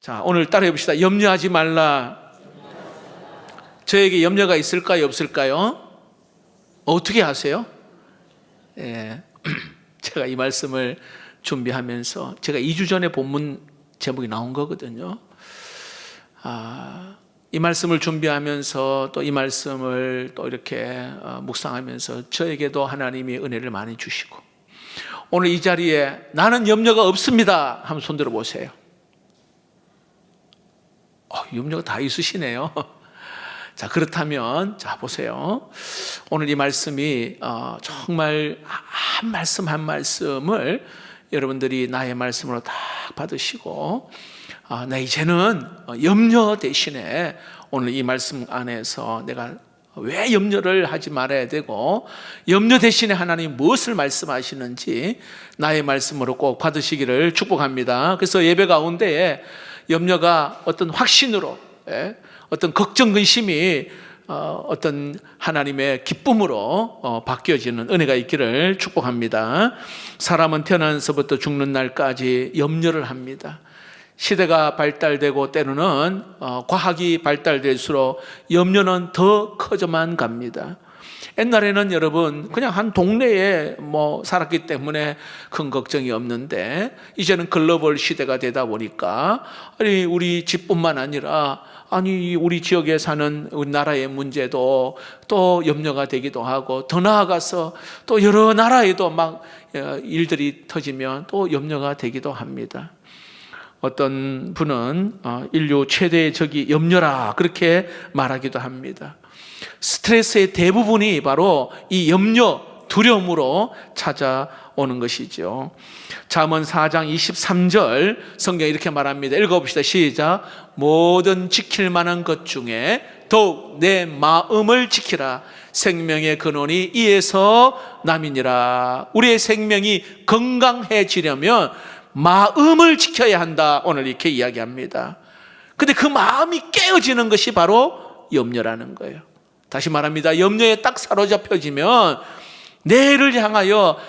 자, 오늘 따라해 봅시다. 염려하지 말라. 저에게 염려가 있을까요? 없을까요? 어떻게 아세요? 예, 제가 이 말씀을 준비하면서 제가 2주 전에 본문 제목이 나온 거거든요. 이 말씀을 준비하면서 또 이 말씀을 또 이렇게 묵상하면서 저에게도 하나님이 은혜를 많이 주시고, 오늘 이 자리에 나는 염려가 없습니다 한번 손 들어 보세요. 염려가 다 있으시네요. 자, 그렇다면 자 보세요. 오늘 이 말씀이 정말 한 말씀 한 말씀을 여러분들이 나의 말씀으로 딱 받으시고, 나 이제는 염려 대신에 오늘 이 말씀 안에서 내가 왜 염려를 하지 말아야 되고, 염려 대신에 하나님 무엇을 말씀하시는지 나의 말씀으로 꼭 받으시기를 축복합니다. 그래서 예배 가운데에 염려가 어떤 확신으로, 어떤 걱정 근심이 어떤 하나님의 기쁨으로 바뀌어지는 은혜가 있기를 축복합니다. 사람은 태어나서부터 죽는 날까지 염려를 합니다. 시대가 발달되고 때로는 과학이 발달될수록 염려는 더 커져만 갑니다. 옛날에는 여러분 그냥 한 동네에 살았기 때문에 큰 걱정이 없는데, 이제는 글로벌 시대가 되다 보니까 우리 집뿐만 아니라 우리 지역에 사는 우리나라의 문제도 또 염려가 되기도 하고, 더 나아가서 또 여러 나라에도 막 일들이 터지면 또 염려가 되기도 합니다. 어떤 분은 인류 최대의 적이 염려라 그렇게 말하기도 합니다. 스트레스의 대부분이 바로 이 염려, 두려움으로 찾아오는 것이죠. 잠언 4장 23절 성경에 이렇게 말합니다. 읽어봅시다. 시작. 모든 지킬 만한 것 중에 더욱 내 마음을 지키라. 생명의 근원이 이에서 남이니라. 우리의 생명이 건강해지려면 마음을 지켜야 한다. 오늘 이렇게 이야기합니다. 근데 그 마음이 깨어지는 것이 바로 염려라는 거예요. 다시 말합니다. 염려에 딱 사로잡혀지면 내일을 향하여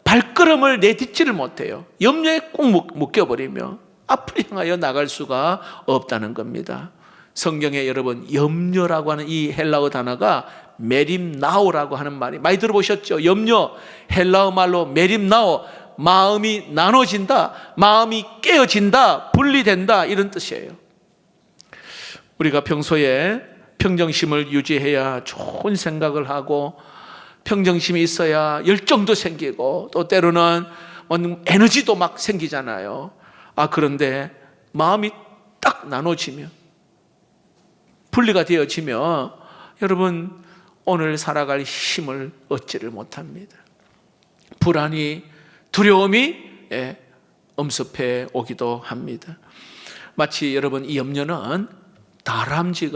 발걸음을 내딛지를 못해요. 염려에 꼭 묶여버리면 앞을 향하여 나갈 수가 없다는 겁니다. 성경에 여러분 염려라고 하는 이 헬라어 단어가 메림나오라고 하는 말이 많이 들어보셨죠? 염려, 헬라어 말로 메림나오, 마음이 나눠진다, 마음이 깨어진다, 분리된다, 이런 뜻이에요. 우리가 평소에 평정심을 유지해야 좋은 생각을 하고, 평정심이 있어야 열정도 생기고, 또 때로는 에너지도 막 생기잖아요. 그런데 마음이 딱 나눠지면, 분리가 되어지면 여러분 오늘 살아갈 힘을 얻지를 못합니다. 불안이, 두려움이 엄습해 오기도 합니다. 마치 여러분 이 염려는 다람쥐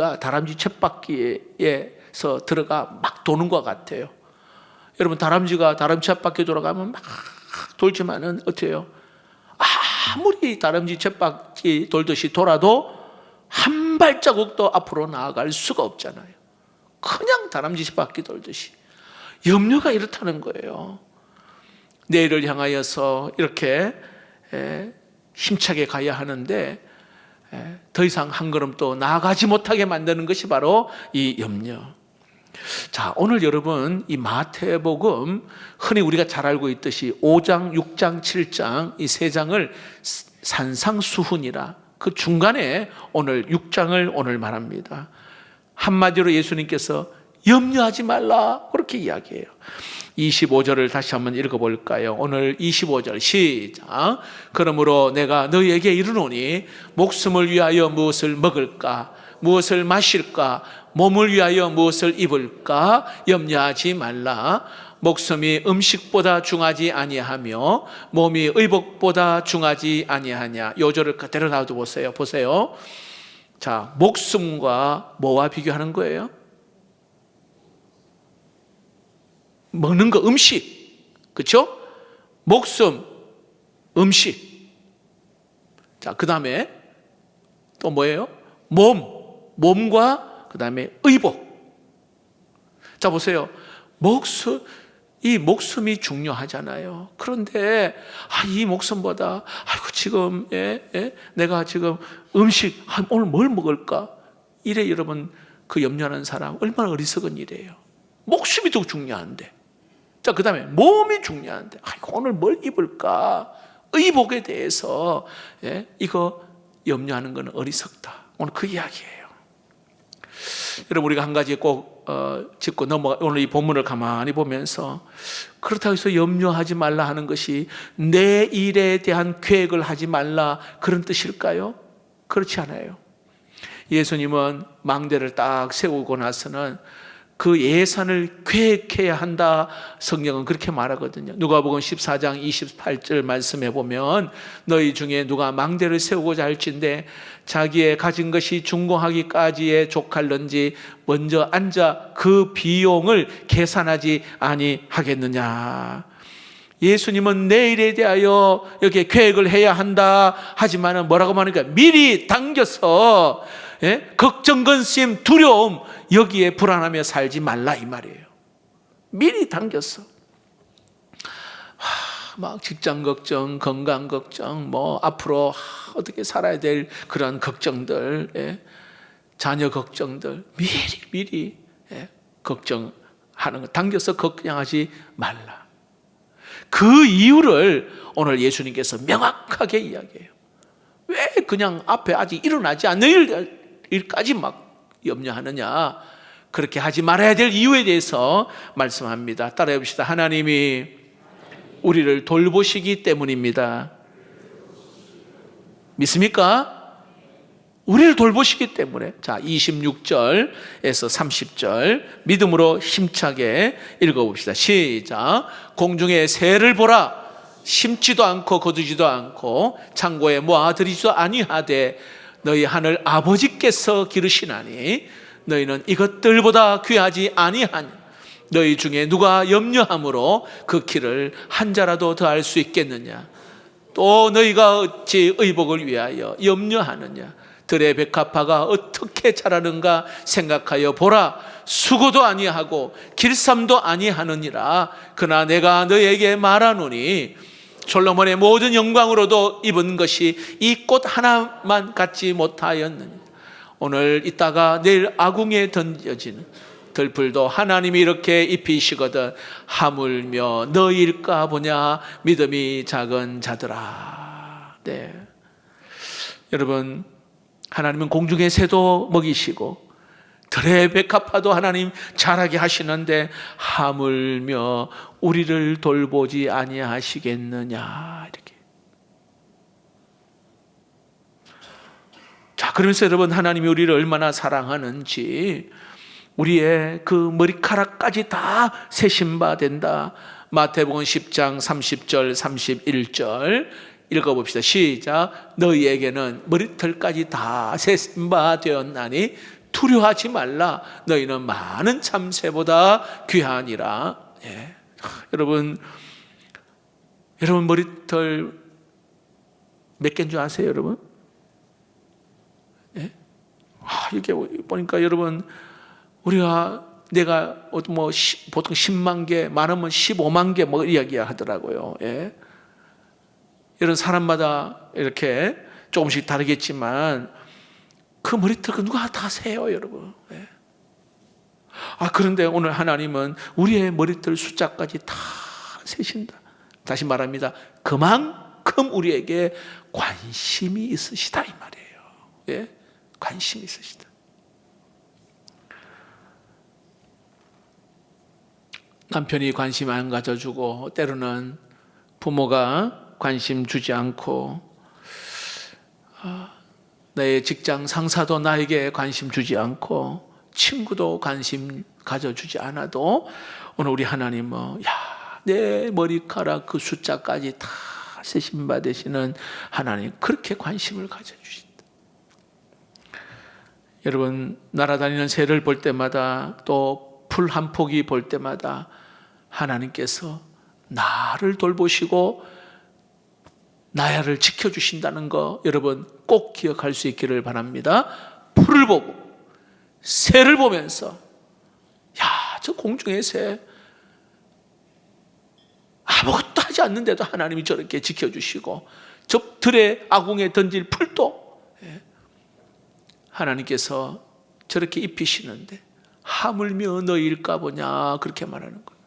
쳇바퀴에서 들어가 막 도는 것 같아요. 여러분 다람쥐가 다람쥐 쳇바퀴 돌아가면 막 돌지만은 어때요? 아무리 다람쥐 쳇바퀴 돌듯이 돌아도 한 발자국도 앞으로 나아갈 수가 없잖아요. 그냥 다람쥐 쳇바퀴 돌듯이. 염려가 이렇다는 거예요. 내일을 향하여서 이렇게 힘차게 가야 하는데 더 이상 한 걸음 또 나아가지 못하게 만드는 것이 바로 이 염려. 자, 오늘 여러분 이 마태복음, 흔히 우리가 잘 알고 있듯이 5장, 6장, 7장 이 세 장을 산상수훈이라, 그 중간에 오늘 6장을 오늘 말합니다. 한마디로 예수님께서 염려하지 말라 그렇게 이야기해요. 25절을 다시 한번 읽어볼까요? 오늘 25절 시작. 그러므로 내가 너희에게 이르노니 목숨을 위하여 무엇을 먹을까, 무엇을 마실까, 몸을 위하여 무엇을 입을까 염려하지 말라. 목숨이 음식보다 중하지 아니하며 몸이 의복보다 중하지 아니하냐. 요 절을 그대로 놔둬보세요. 보세요. 자, 목숨과 뭐와 비교하는 거예요? 먹는 거, 음식. 그렇죠? 목숨, 음식. 자, 그 다음에 또 뭐예요? 몸과 그 다음에 의복. 자, 보세요. 목숨, 이 목숨이 중요하잖아요. 그런데 이 목숨보다 지금 내가 지금 음식 오늘 뭘 먹을까? 이래 여러분 그 염려하는 사람 얼마나 어리석은 일이에요. 목숨이 더 중요한데. 자, 그 다음에 몸이 중요한데 오늘 뭘 입을까? 의복에 대해서 이거 염려하는 건 어리석다. 오늘 그 이야기예요. 여러분 우리가 한 가지 꼭 짚고 오늘 이 본문을 가만히 보면서 그렇다고 해서 염려하지 말라 하는 것이 내 일에 대한 계획을 하지 말라 그런 뜻일까요? 그렇지 않아요. 예수님은 망대를 딱 세우고 나서는 그 예산을 계획해야 한다. 성경은 그렇게 말하거든요. 누가복음 14장 28절 말씀해 보면 너희 중에 누가 망대를 세우고자 할진대 자기의 가진 것이 준공하기까지에 족할런지 먼저 앉아 그 비용을 계산하지 아니하겠느냐. 예수님은 내일에 대하여 이렇게 계획을 해야 한다 하지만은 뭐라고 말하니까 미리 당겨서 걱정, 근심, 두려움 여기에 불안하며 살지 말라 이 말이에요. 미리 당겼어. 막 직장 걱정, 건강 걱정, 앞으로 어떻게 살아야 될 그런 걱정들, 자녀 걱정들 미리 걱정하는 거 당겨서 걱정하지 말라. 그 이유를 오늘 예수님께서 명확하게 이야기해요. 왜 그냥 앞에 아직 일어나지 않는 일까지 막 염려하느냐. 그렇게 하지 말아야 될 이유에 대해서 말씀합니다. 따라해 봅시다. 하나님이 우리를 돌보시기 때문입니다. 믿습니까? 우리를 돌보시기 때문에. 자, 26절에서 30절 믿음으로 힘차게 읽어봅시다. 시작. 공중의 새를 보라. 심지도 않고 거두지도 않고 창고에 모아들이지도 아니하되 너희 하늘 아버지께서 기르시나니 너희는 이것들보다 귀하지 아니하니 너희 중에 누가 염려함으로 그 키를 한 자라도 더할 수 있겠느냐. 또 너희가 어찌 의복을 위하여 염려하느냐. 들의 백합화가 어떻게 자라는가 생각하여 보라. 수고도 아니하고 길쌈도 아니하느니라. 그러나 내가 너희에게 말하노니 솔로몬의 모든 영광으로도 입은 것이 이 꽃 하나만 갖지 못하였느냐. 오늘 있다가 내일 아궁에 던져지는 들풀도 하나님이 이렇게 입히시거든 하물며 너희일까 보냐. 믿음이 작은 자들아. 네. 여러분 하나님은 공중의 새도 먹이시고 들의 백합화도 하나님 자라게 하시는데 하물며 우리를 돌보지 아니하시겠느냐. 이렇게. 자, 그러면서 여러분 하나님이 우리를 얼마나 사랑하는지 우리의 그 머리카락까지 다 세신 바 된다. 마태복음 10장 30절 31절 읽어봅시다. 시작. 너희에게는 머리털까지 다 세신 바 되었나니 두려워하지 말라. 너희는 많은 참새보다 귀하니라. 여러분 머리털 몇 개인 줄 아세요, 여러분? 이렇게 보니까 여러분 내가 보통 10만 개, 많으면 15만 개 이야기 하더라고요. 이런 사람마다 이렇게 조금씩 다르겠지만 그 머리털 누가 다 세요, 여러분. 그런데 오늘 하나님은 우리의 머리털 숫자까지 다 세신다. 다시 말합니다. 그만큼 우리에게 관심이 있으시다 이 말이에요. 관심이 있으시다. 남편이 관심 안 가져주고 때로는 부모가 관심 주지 않고 내 직장 상사도 나에게 관심 주지 않고 친구도 관심 가져주지 않아도 오늘 우리 하나님은 내 머리카락 그 숫자까지 다 세신 바 되시는 하나님, 그렇게 관심을 가져주신다. 여러분 날아다니는 새를 볼 때마다 또 풀 한 포기 볼 때마다 하나님께서 나를 돌보시고 나야를 지켜주신다는 거 여러분 꼭 기억할 수 있기를 바랍니다. 풀을 보고 새를 보면서 저 공중의 새 아무것도 하지 않는데도 하나님이 저렇게 지켜주시고, 저 들에 아궁에 던질 풀도 하나님께서 저렇게 입히시는데 하물며 너희일까 보냐, 그렇게 말하는 거예요.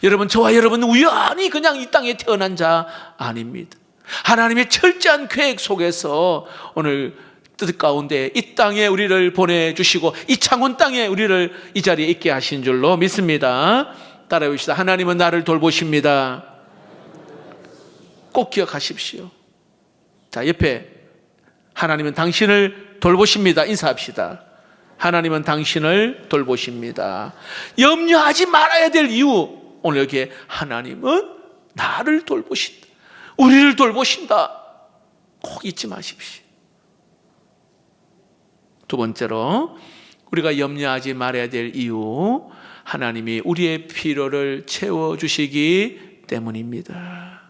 여러분, 저와 여러분은 우연히 그냥 이 땅에 태어난 자 아닙니다. 하나님의 철저한 계획 속에서 오늘 뜻 가운데 이 땅에 우리를 보내주시고 이 창원 땅에 우리를 이 자리에 있게 하신 줄로 믿습니다. 따라해 봅시다. 하나님은 나를 돌보십니다. 꼭 기억하십시오. 자, 옆에 하나님은 당신을 돌보십니다. 인사합시다. 하나님은 당신을 돌보십니다. 염려하지 말아야 될 이유, 오늘 여기에 하나님은 나를 돌보신다, 우리를 돌보신다, 꼭 잊지 마십시오. 두 번째로 우리가 염려하지 말아야 될 이유, 하나님이 우리의 필요를 채워주시기 때문입니다.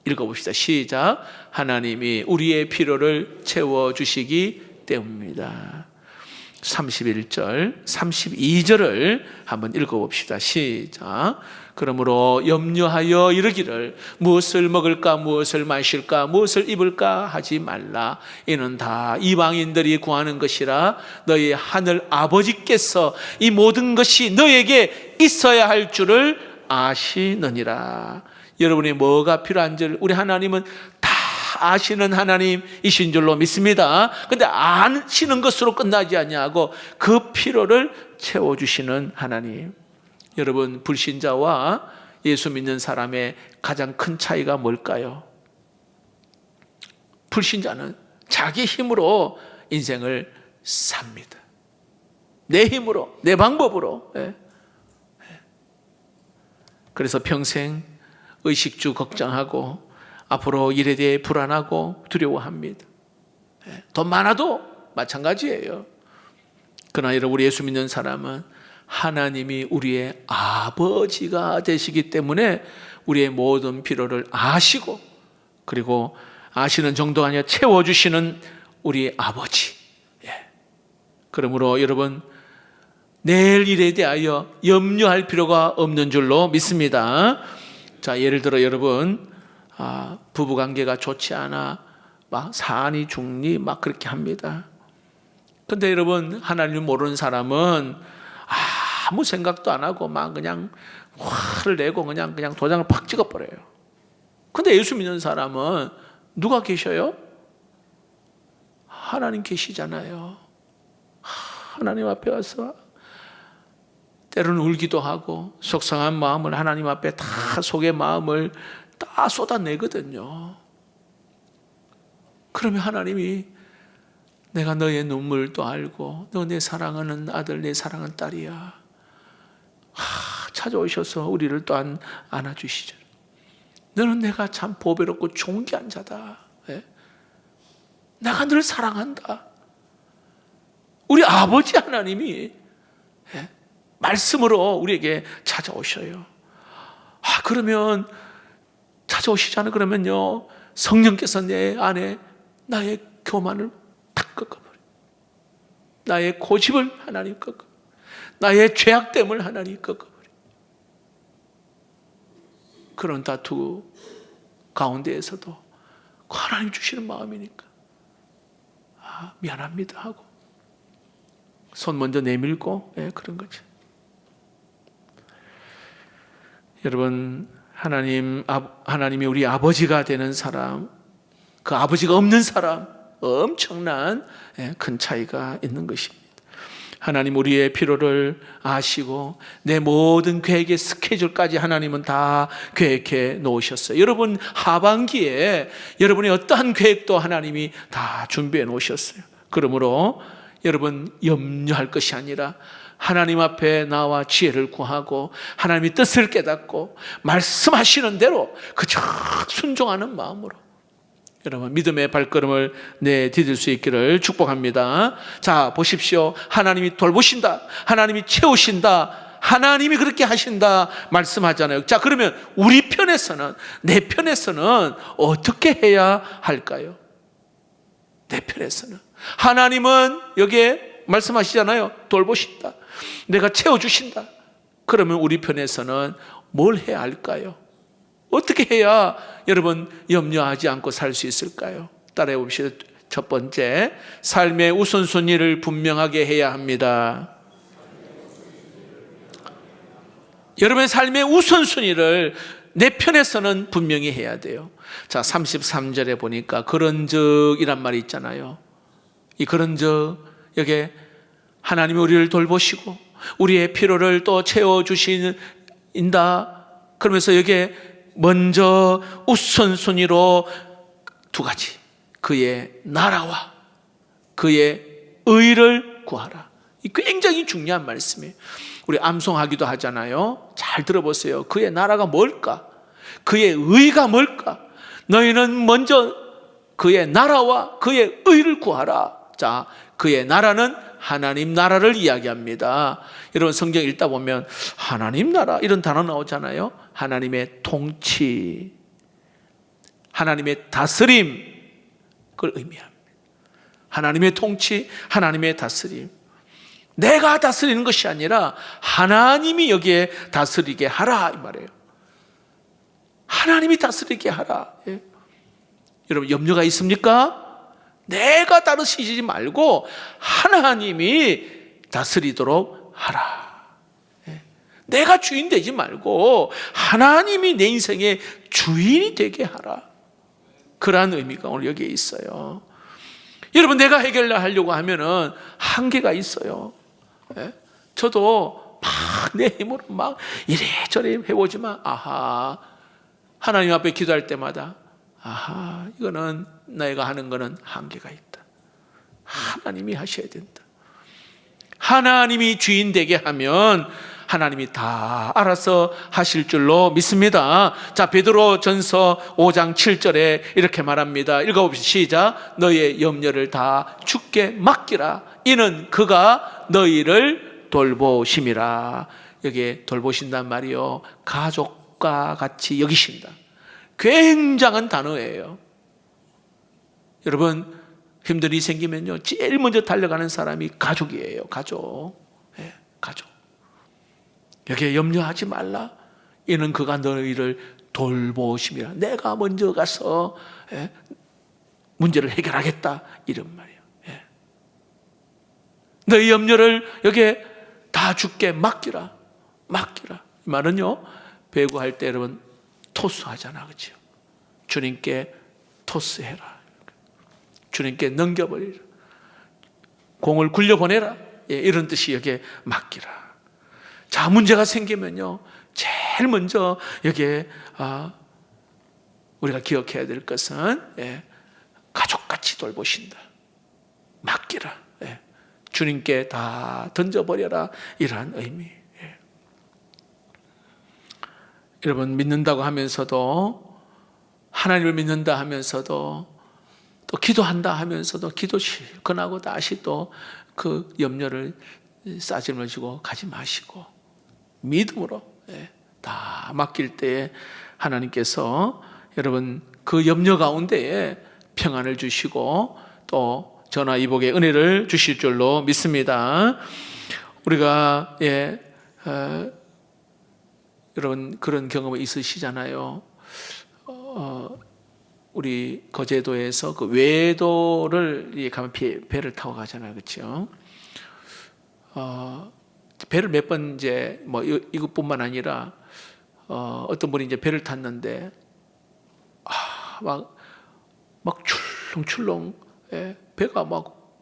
읽어봅시다. 시작. 하나님이 우리의 필요를 채워주시기 때문입니다. 31절, 32절을 한번 읽어봅시다. 시작. 그러므로 염려하여 이르기를 무엇을 먹을까, 무엇을 마실까, 무엇을 입을까 하지 말라. 이는 다 이방인들이 구하는 것이라. 너희 하늘 아버지께서 이 모든 것이 너에게 있어야 할 줄을 아시느니라. 여러분이 뭐가 필요한 줄 우리 하나님은 다 아시는 하나님이신 줄로 믿습니다. 그런데 아시는 것으로 끝나지 않냐고 그 필요를 채워주시는 하나님. 여러분, 불신자와 예수 믿는 사람의 가장 큰 차이가 뭘까요? 불신자는 자기 힘으로 인생을 삽니다. 내 힘으로, 내 방법으로. 그래서 평생 의식주 걱정하고 앞으로 일에 대해 불안하고 두려워합니다. 돈 많아도 마찬가지예요. 그러나 여러분, 우리 예수 믿는 사람은 하나님이 우리의 아버지가 되시기 때문에 우리의 모든 필요를 아시고, 그리고 아시는 정도가 아니라 채워주시는 우리 아버지. 그러므로 여러분, 내일 일에 대하여 염려할 필요가 없는 줄로 믿습니다. 자, 예를 들어 여러분, 부부관계가 좋지 않아 막 사안이 중리 막 그렇게 합니다. 근데 여러분, 하나님을 모르는 사람은 아무 생각도 안 하고 막 그냥 화를 내고 그냥 도장을 팍 찍어버려요. 근데 예수 믿는 사람은 누가 계셔요? 하나님 계시잖아요. 하나님 앞에 와서 때로는 울기도 하고 속상한 마음을 하나님 앞에 다 속의 마음을 다 쏟아내거든요. 그러면 하나님이 내가 너의 눈물도 알고 너 내 사랑하는 아들, 내 사랑하는 딸이야. 찾아오셔서 우리를 또 안아주시죠. 너는 내가 참 보배롭고 존귀한 자다. 내가 너를 사랑한다. 우리 아버지 하나님이 말씀으로 우리에게 찾아오셔요. 그러면 찾아오시잖아요. 그러면요, 성령께서 내 안에 나의 교만을 탁 꺾어버려요. 나의 고집을 하나님 꺾어버려요. 나의 죄악됨을 하나님 꺾어버려요. 그런 다투 가운데에서도 하나님 주시는 마음이니까 미안합니다 하고 손 먼저 내밀고 그런 거죠. 여러분, 하나님이 우리 아버지가 되는 사람, 그 아버지가 없는 사람, 엄청난 큰 차이가 있는 것입니다. 하나님 우리의 필요를 아시고 내 모든 계획의 스케줄까지 하나님은 다 계획해 놓으셨어요. 여러분, 하반기에 여러분의 어떠한 계획도 하나님이 다 준비해 놓으셨어요. 그러므로 여러분, 염려할 것이 아니라 하나님 앞에 나와 지혜를 구하고 하나님의 뜻을 깨닫고 말씀하시는 대로 그저 순종하는 마음으로 여러분, 믿음의 발걸음을 내디딜 수 있기를 축복합니다. 자, 보십시오. 하나님이 돌보신다, 하나님이 채우신다, 하나님이 그렇게 하신다 말씀하잖아요. 자, 그러면 우리 편에서는, 내 편에서는 어떻게 해야 할까요? 내 편에서는 하나님은 여기에 말씀하시잖아요. 돌보신다, 내가 채워주신다. 그러면 우리 편에서는 뭘 해야 할까요? 어떻게 해야 여러분 염려하지 않고 살 수 있을까요? 따라해 봅시다. 첫 번째, 삶의 우선순위를 분명하게 해야 합니다. 여러분의 삶의 우선순위를 내 편에서는 분명히 해야 돼요. 자, 33절에 보니까 그런즉 이란 말이 있잖아요. 이 그런즉, 여기에 하나님이 우리를 돌보시고 우리의 필요를 또 채워주신다. 그러면서 여기에 먼저 우선순위로 두 가지, 그의 나라와 그의 의를 구하라. 이 굉장히 중요한 말씀이에요. 우리 암송하기도 하잖아요. 잘 들어보세요. 그의 나라가 뭘까? 그의 의가 뭘까? 너희는 먼저 그의 나라와 그의 의를 구하라. 자, 그의 나라는 하나님 나라를 이야기합니다. 여러분 성경 읽다 보면 하나님 나라 이런 단어 나오잖아요. 하나님의 통치, 하나님의 다스림, 그걸 의미합니다. 하나님의 통치, 하나님의 다스림. 내가 다스리는 것이 아니라 하나님이 여기에 다스리게 하라 이 말이에요. 하나님이 다스리게 하라. 예. 여러분 염려가 있습니까? 내가 다스리지 말고 하나님이 다스리도록 하라. 예. 내가 주인 되지 말고 하나님이 내 인생의 주인이 되게 하라. 그러한 의미가 오늘 여기에 있어요. 여러분 내가 해결하려고 하면은 한계가 있어요. 예? 저도 막 내 힘으로 막 이래저래 해보지만 하나님 앞에 기도할 때마다 이거는 내가 하는 거는 한계가 있다. 하나님이 하셔야 된다. 하나님이 주인 되게 하면 하나님이 다 알아서 하실 줄로 믿습니다. 자, 베드로전서 5장 7절에 이렇게 말합니다. 읽어봅시다. 시작. 너의 염려를 다 주께 맡기라. 이는 그가 너희를 돌보심이라. 여기에 돌보신단 말이요, 가족과 같이 여기신다. 굉장한 단어예요. 여러분 힘든 일이 생기면요, 제일 먼저 달려가는 사람이 가족이에요. 가족. 네, 가족. 여기에 염려하지 말라. 이는 그가 너희를 돌보심이라. 내가 먼저 가서 문제를 해결하겠다. 이런 말이에요. 너희 염려를 여기에 다 주께 맡기라. 맡기라. 이 말은요, 배구할 때 여러분 토스하잖아, 그렇죠? 주님께 토스해라. 주님께 넘겨버리라. 공을 굴려보내라. 이런 뜻이 여기에 맡기라. 자, 문제가 생기면요, 제일 먼저 여기에 우리가 기억해야 될 것은 가족같이 돌보신다. 맡기라. 주님께 다 던져버려라. 이러한 의미. 여러분 믿는다고 하면서도, 하나님을 믿는다 하면서도, 또 기도한다 하면서도 기도 실컷하고 다시 또 그 염려를 싸짐을 지고 가지 마시고 믿음으로 다 맡길 때에 하나님께서 여러분 그 염려 가운데에 평안을 주시고 또 전화위복의 은혜를 주실 줄로 믿습니다. 우리가 여러분 그런 경험이 있으시잖아요. 우리 거제도에서 그 외도를 가면 배를 타고 가잖아요, 그렇죠? 배를 몇 번 이제 뭐 이것뿐만 아니라 어떤 분이 이제 배를 탔는데 막 출렁출렁 배가 막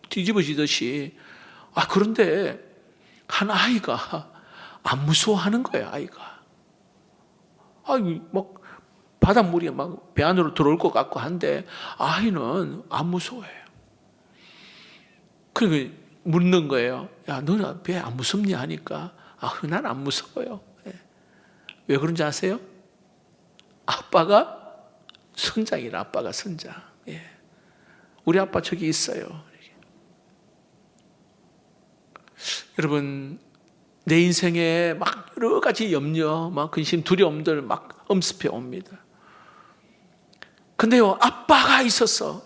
뒤집어지듯이 그런데 한 아이가 안 무서워하는 거예요. 아이가 막 바닷물이 막 배 안으로 들어올 것 같고 한데 아이는 안 무서워해요. 그리고 묻는 거예요. 야, 너는 배 안 무섭니? 하니까 난 안 무서워요. 왜 그런지 아세요? 아빠가 선장이라. 아빠가 선장. 우리 아빠 저기 있어요. 여러분 내 인생에 막 여러 가지 염려, 막 근심, 두려움들 막 엄습해 옵니다. 근데요, 아빠가 있었어.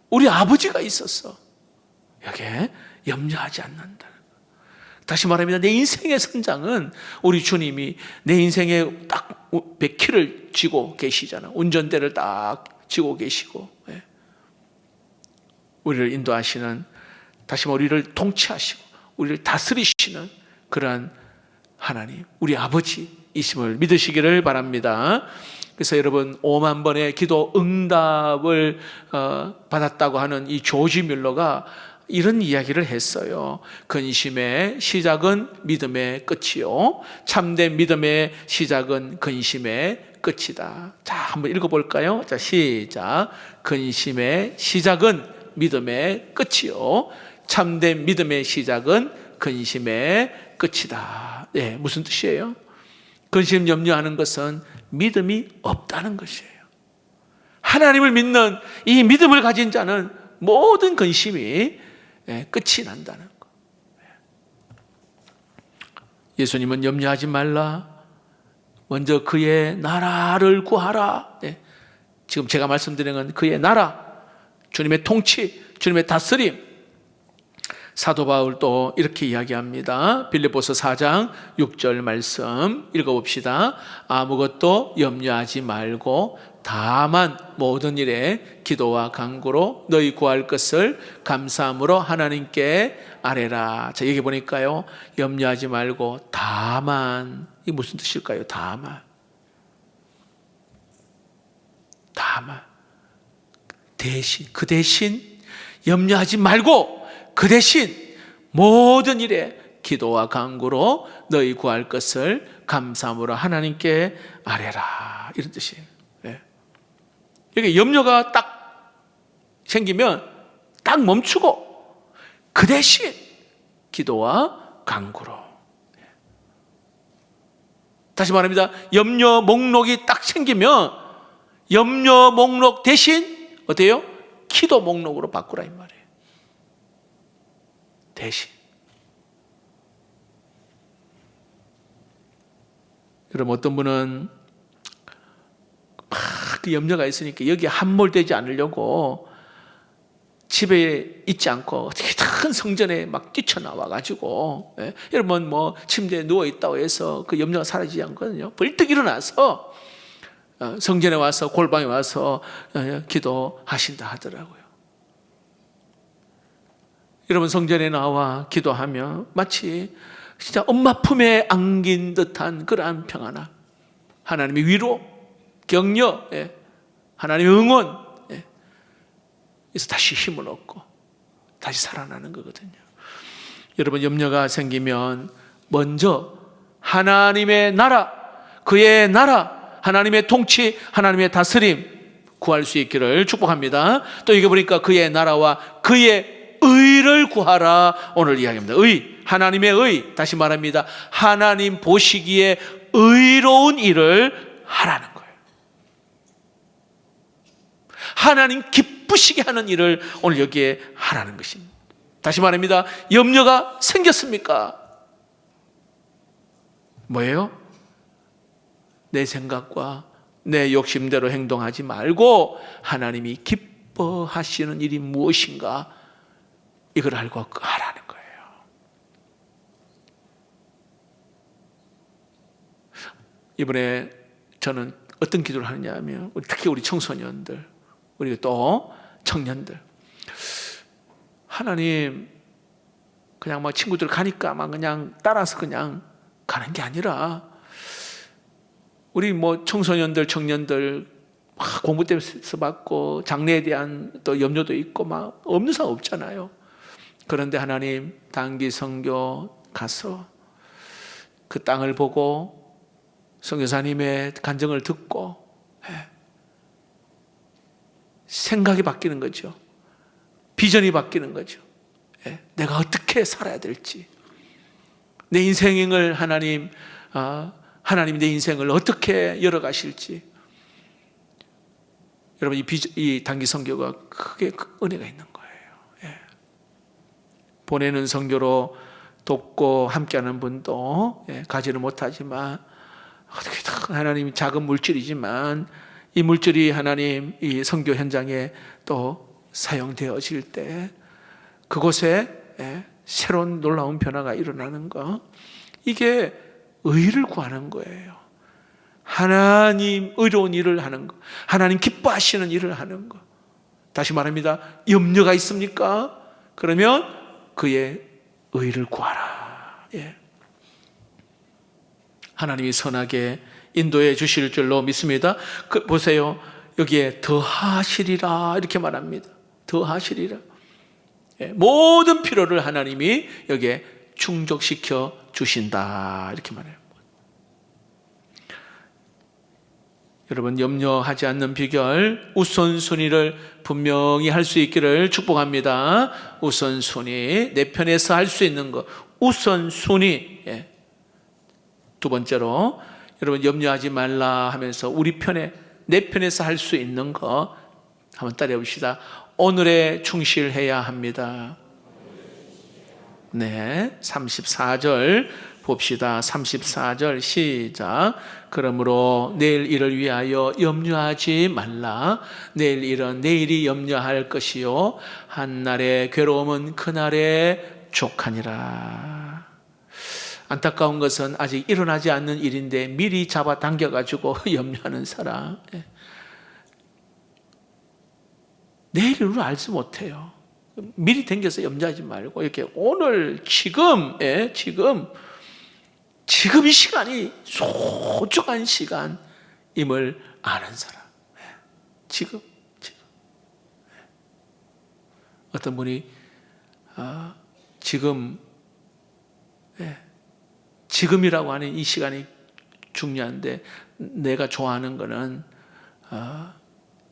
우리 아버지가 있었어. 여기에 염려하지 않는다. 다시 말하면 내 인생의 성장은 우리 주님이 내 인생에 딱 100키를 쥐고 계시잖아. 운전대를 딱 쥐고 계시고, 우리를 인도하시는, 다시 말해 우리를 통치하시고 우리를 다스리시는 그러한 하나님, 우리 아버지이심을 믿으시기를 바랍니다. 그래서 여러분 5만 번의 기도 응답을 받았다고 하는 이 조지 뮬러가 이런 이야기를 했어요. 근심의 시작은 믿음의 끝이요, 참된 믿음의 시작은 근심의 끝이다. 자, 한번 읽어볼까요? 자, 시작. 근심의 시작은 믿음의 끝이요, 참된 믿음의 시작은 근심의 끝이다. 네, 무슨 뜻이에요? 근심 염려하는 것은 믿음이 없다는 것이에요. 하나님을 믿는 이 믿음을 가진 자는 모든 근심이 끝이 난다는 것. 예수님은 염려하지 말라, 먼저 그의 나라를 구하라. 지금 제가 말씀드린 건 그의 나라, 주님의 통치, 주님의 다스림. 사도 바울도 이렇게 이야기합니다. 빌립보서 4장 6절 말씀 읽어봅시다. 아무것도 염려하지 말고 다만 모든 일에 기도와 간구로 너희 구할 것을 감사함으로 하나님께 아뢰라. 자, 여기 보니까요, 염려하지 말고 다만, 이게 무슨 뜻일까요? 다만 대신, 그 대신 염려하지 말고 그 대신 모든 일에 기도와 간구로 너희 구할 것을 감사함으로 하나님께 아뢰라, 이런 뜻이에요. 이렇게 염려가 딱 생기면 딱 멈추고 그 대신 기도와 간구로. 다시 말합니다. 염려 목록이 딱 생기면 염려 목록 대신 어때요? 기도 목록으로 바꾸라 이 말이에요. 대신. 여러분, 어떤 분은 막 그 염려가 있으니까 여기에 함몰되지 않으려고 집에 있지 않고 어떻게 큰 성전에 막 뛰쳐나와가지고, 여러분 뭐 침대에 누워있다고 해서 그 염려가 사라지지 않거든요. 벌떡 일어나서 성전에 와서, 골방에 와서 기도하신다 하더라고요. 여러분, 성전에 나와 기도하면 마치 진짜 엄마 품에 안긴 듯한 그러한 평안함, 하나님의 위로, 격려, 하나님의 응원, 그래서 다시 힘을 얻고 다시 살아나는 거거든요. 여러분, 염려가 생기면 먼저 하나님의 나라, 그의 나라, 하나님의 통치, 하나님의 다스림 구할 수 있기를 축복합니다. 또 이게 보니까 그의 나라와 그의 의를 구하라, 오늘 이야기합니다. 의, 하나님의 의. 다시 말합니다. 하나님 보시기에 의로운 일을 하라는 거예요. 하나님 기쁘시게 하는 일을 오늘 여기에 하라는 것입니다. 다시 말합니다. 염려가 생겼습니까? 뭐예요? 내 생각과 내 욕심대로 행동하지 말고 하나님이 기뻐하시는 일이 무엇인가, 이걸 알고 하라는 거예요. 이번에 저는 어떤 기도를 하느냐 하면, 특히 우리 청소년들, 우리 또 청년들, 하나님 그냥 막 친구들 가니까 막 그냥 따라서 그냥 가는 게 아니라, 우리 뭐 청소년들, 청년들 막 공부 때문에 스트레스 받고 장래에 대한 또 염려도 있고 막 없는 사람 없잖아요. 그런데 하나님, 단기 선교 가서 그 땅을 보고 선교사님의 간증을 듣고 생각이 바뀌는 거죠. 비전이 바뀌는 거죠. 내가 어떻게 살아야 될지, 내 인생을 하나님이 내 인생을 어떻게 열어가실지. 여러분, 이 단기 선교가 크게 은혜가 있는 거예요. 보내는 선교로 돕고 함께하는 분도 가지를 못하지만, 어떻게 하나님이 작은 물질이지만 이 물질이 하나님 이 선교 현장에 또 사용되어질 때 그곳에 새로운 놀라운 변화가 일어나는 거, 이게 의를 구하는 거예요. 하나님 의로운 일을 하는 거, 하나님 기뻐하시는 일을 하는 거. 다시 말합니다. 염려가 있습니까? 그러면 그의 의를 구하라. 예. 하나님이 선하게 인도해 주실 줄로 믿습니다. 보세요. 여기에 더하시리라 이렇게 말합니다. 더하시리라. 예. 모든 필요를 하나님이 여기에 충족시켜 주신다 이렇게 말해요. 여러분, 염려하지 않는 비결, 우선순위를 분명히 할 수 있기를 축복합니다. 우선순위, 내 편에서 할 수 있는 것, 우선순위. 예. 두 번째로, 여러분, 염려하지 말라 하면서 우리 편에, 내 편에서 할 수 있는 것 한번 따라해 봅시다. 오늘에 충실해야 합니다. 네, 34절 봅시다. 34절 시작. 그러므로 내일 일을 위하여 염려하지 말라. 내일 일은 내일이 염려할 것이요 한날의 괴로움은 그날의 족하니라. 안타까운 것은 아직 일어나지 않는 일인데 미리 잡아당겨가지고 염려하는 사람. 내일을 알지 못해요. 미리 당겨서 염려하지 말고 이렇게 오늘 지금 이 시간이 소중한 시간임을 아는 사람. 지금. 어떤 분이 지금이라고 하는 이 시간이 중요한데 내가 좋아하는 거는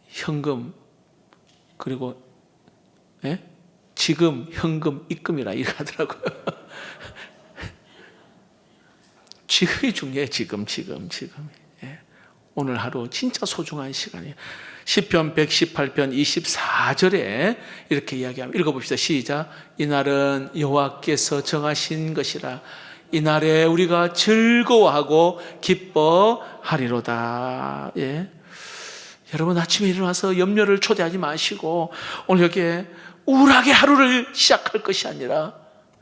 현금 그리고 지금 현금 입금이라 이러더라고요. 지금이 중요해. 지금. 예. 오늘 하루 진짜 소중한 시간이에요. 시편 118편 24절에 이렇게 이야기합니다. 읽어봅시다. 시작. 이날은 여호와께서 정하신 것이라. 이날에 우리가 즐거워하고 기뻐하리로다. 예. 여러분, 아침에 일어나서 염려를 초대하지 마시고 오늘 여기에 우울하게 하루를 시작할 것이 아니라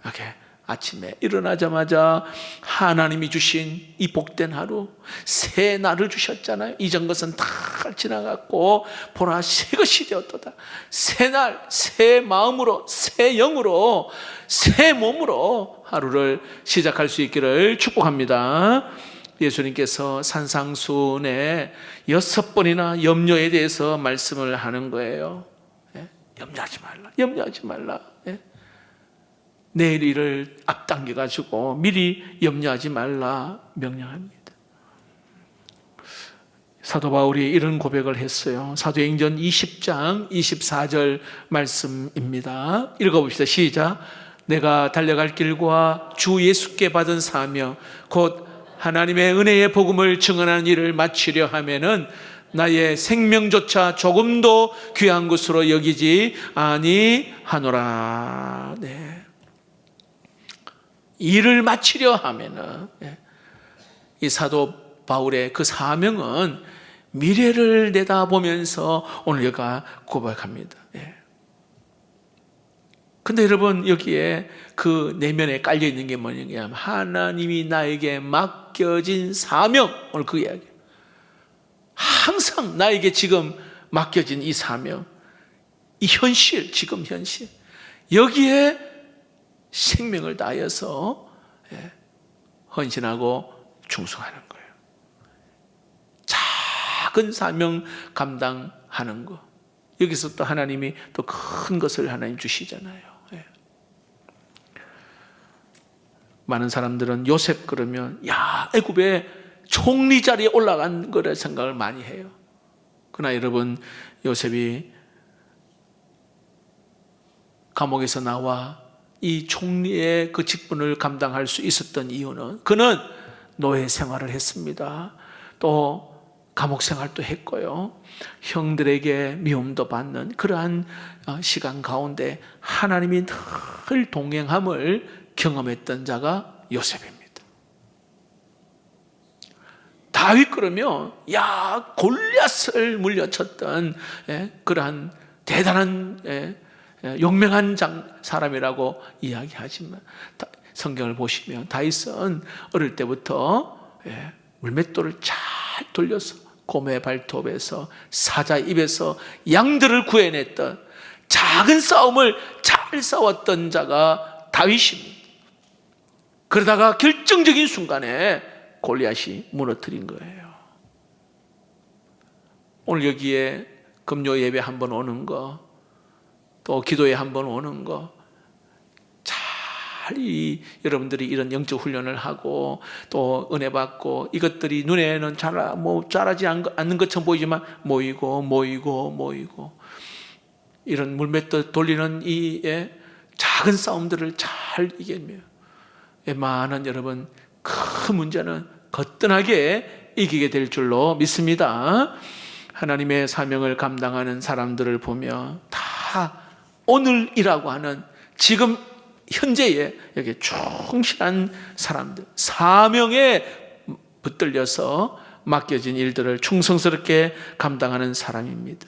이렇게 아침에 일어나자마자 하나님이 주신 이 복된 하루, 새 날을 주셨잖아요. 이전 것은 다 지나갔고 보라 새 것이 되었도다. 새 날, 새 마음으로, 새 영으로, 새 몸으로 하루를 시작할 수 있기를 축복합니다. 예수님께서 산상수훈에 6번이나 염려에 대해서 말씀을 하는 거예요. 염려하지 말라. 내일 일을 앞당겨가지고 미리 염려하지 말라 명령합니다. 사도 바울이 이런 고백을 했어요. 사도행전 20장 24절 말씀입니다. 읽어봅시다. 시작. 내가 달려갈 길과 주 예수께 받은 사명 곧 하나님의 은혜의 복음을 증언하는 일을 마치려 하면은 나의 생명조차 조금도 귀한 것으로 여기지 아니하노라. 네. 일을 마치려 하면은 이 사도 바울의 그 사명은 미래를 내다보면서 오늘 여기가 고백합니다. 근데 여러분, 여기에 그 내면에 깔려 있는 게 뭐냐면 하나님이 나에게 맡겨진 사명. 오늘 그 이야기. 항상 나에게 지금 맡겨진 이 사명, 이 현실, 지금 현실, 여기에 생명을 다하여서 헌신하고 충성하는 거예요. 작은 사명 감당하는 거. 여기서 또 하나님이 또 큰 것을 하나님 주시잖아요. 많은 사람들은 요셉 그러면 애굽의 총리 자리에 올라간 거라 생각을 많이 해요. 그러나 여러분, 요셉이 감옥에서 나와 이 총리의 그 직분을 감당할 수 있었던 이유는 그는 노예 생활을 했습니다. 또 감옥 생활도 했고요. 형들에게 미움도 받는 그러한 시간 가운데 하나님이 늘 동행함을 경험했던 자가 요셉입니다. 다윗 그러면 골리앗을 물려쳤던 그러한 대단한 용맹한 사람이라고 이야기하지만 성경을 보시면 다윗은 어릴 때부터 물맷돌을 잘 돌려서 곰의 발톱에서 사자 입에서 양들을 구해냈던 작은 싸움을 잘 싸웠던 자가 다윗입니다. 그러다가 결정적인 순간에 골리앗이 무너뜨린 거예요. 오늘 여기에 금요 예배 한번 오는 거, 또 기도에 한번 오는 거, 잘 여러분들이 이런 영적 훈련을 하고 또 은혜 받고 이것들이 눈에는 잘하지 않는 것처럼 보이지만 모이고 이런 물맷돌 돌리는 이 작은 싸움들을 잘 이기며 많은 여러분 큰 문제는 거뜬하게 이기게 될 줄로 믿습니다. 하나님의 사명을 감당하는 사람들을 보며 다 오늘이라고 하는 지금 현재에 여기 충실한 사람들, 사명에 붙들려서 맡겨진 일들을 충성스럽게 감당하는 사람입니다.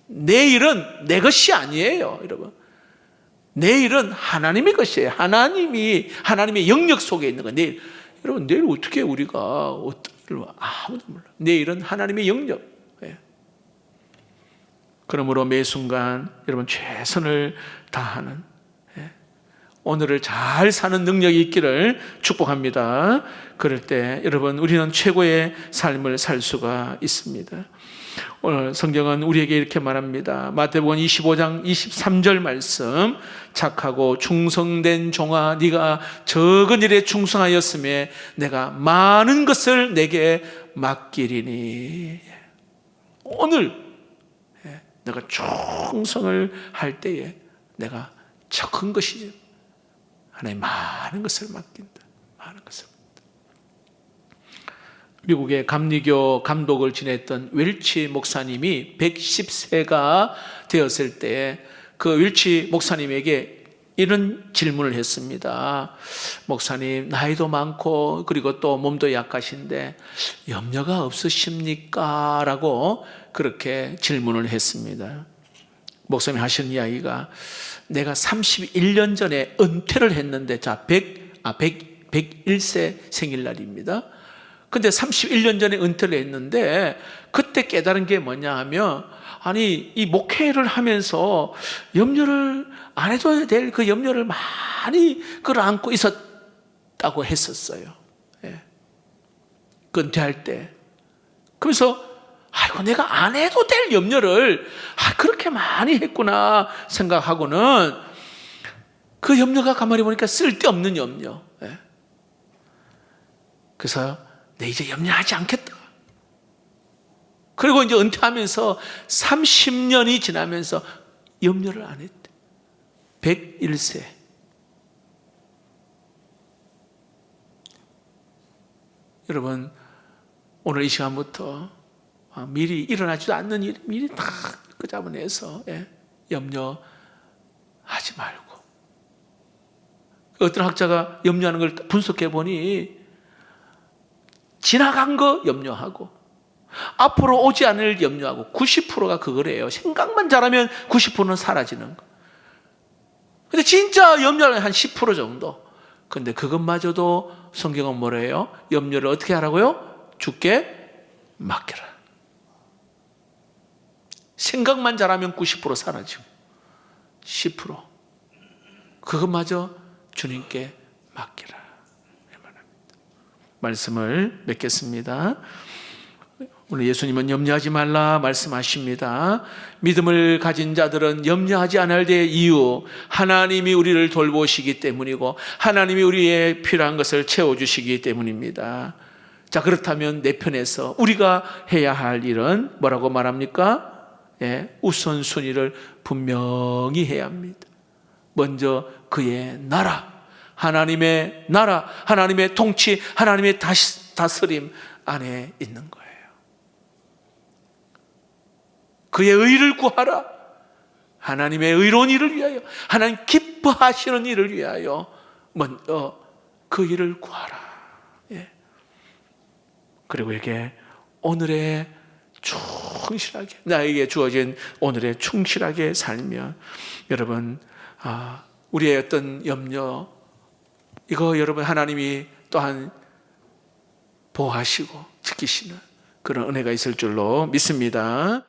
내일은 내 것이 아니에요, 여러분. 내일은 하나님의 것이에요. 하나님의 영역 속에 있는 거예요. 여러분, 내일 어떻게 우리가 아무도 몰라. 내일은 하나님의 영역. 그러므로 매 순간 여러분 최선을 다하는 오늘을 잘 사는 능력이 있기를 축복합니다. 그럴 때 여러분 우리는 최고의 삶을 살 수가 있습니다. 오늘 성경은 우리에게 이렇게 말합니다. 마태복음 25장 23절 말씀, 착하고 충성된 종아, 네가 적은 일에 충성하였음에 내가 많은 것을 내게 맡기리니. 오늘 내가 충성을 할 때에 내가 적은 것이지 하나님 많은 것을 맡긴다. 많은 것을. 미국의 감리교 감독을 지냈던 웰치 목사님이 110세가 되었을 때 그 웰치 목사님에게 이런 질문을 했습니다. 목사님, 나이도 많고 그리고 또 몸도 약하신데 염려가 없으십니까? 라고 그렇게 질문을 했습니다. 목사님이 하신 이야기가, 내가 31년 전에 은퇴를 했는데, 101세 생일날입니다. 근데 31년 전에 은퇴를 했는데 그때 깨달은 게 뭐냐 하면, 아니 이 목회를 하면서 염려를 안 해도 될 그 염려를 많이 끌어안고 있었다고 했었어요. 은퇴할 때. 그래서 아이고 내가 안 해도 될 염려를 그렇게 많이 했구나 생각하고는 그 염려가 가만히 보니까 쓸데없는 염려. 그래서 내 이제 염려하지 않겠다. 그리고 이제 은퇴하면서 30년이 지나면서 염려를 안 했대. 101세. 여러분, 오늘 이 시간부터 미리 일어나지도 않는 일 미리 다 끄잡아내서 염려하지 말고. 어떤 학자가 염려하는 걸 분석해 보니 지나간 거 염려하고 앞으로 오지 않을 염려하고 90%가 그거래요. 생각만 잘하면 90%는 사라지는 거. 근데 진짜 염려는 한 10% 정도. 근데 그것마저도 성경은 뭐래요? 염려를 어떻게 하라고요? 주께 맡겨라. 생각만 잘하면 90% 사라지고 10% 그것마저 주님께 맡기라. 말씀을 맺겠습니다. 오늘 예수님은 염려하지 말라 말씀하십니다. 믿음을 가진 자들은 염려하지 않을 데의 이유, 하나님이 우리를 돌보시기 때문이고 하나님이 우리의 필요한 것을 채워주시기 때문입니다. 자, 그렇다면 내 편에서 우리가 해야 할 일은 뭐라고 말합니까? 우선순위를 분명히 해야 합니다. 먼저 그의 나라, 하나님의 나라, 하나님의 통치, 하나님의 다스림 안에 있는 거예요. 그의 의를 구하라. 하나님의 의로운 일을 위하여, 하나님 기뻐하시는 일을 위하여 먼저 그 일을 구하라. 그리고 이게 오늘의 충실하게 나에게 주어진 오늘에 충실하게 살면 여러분 우리의 어떤 염려 이거 여러분 하나님이 또한 보호하시고 지키시는 그런 은혜가 있을 줄로 믿습니다.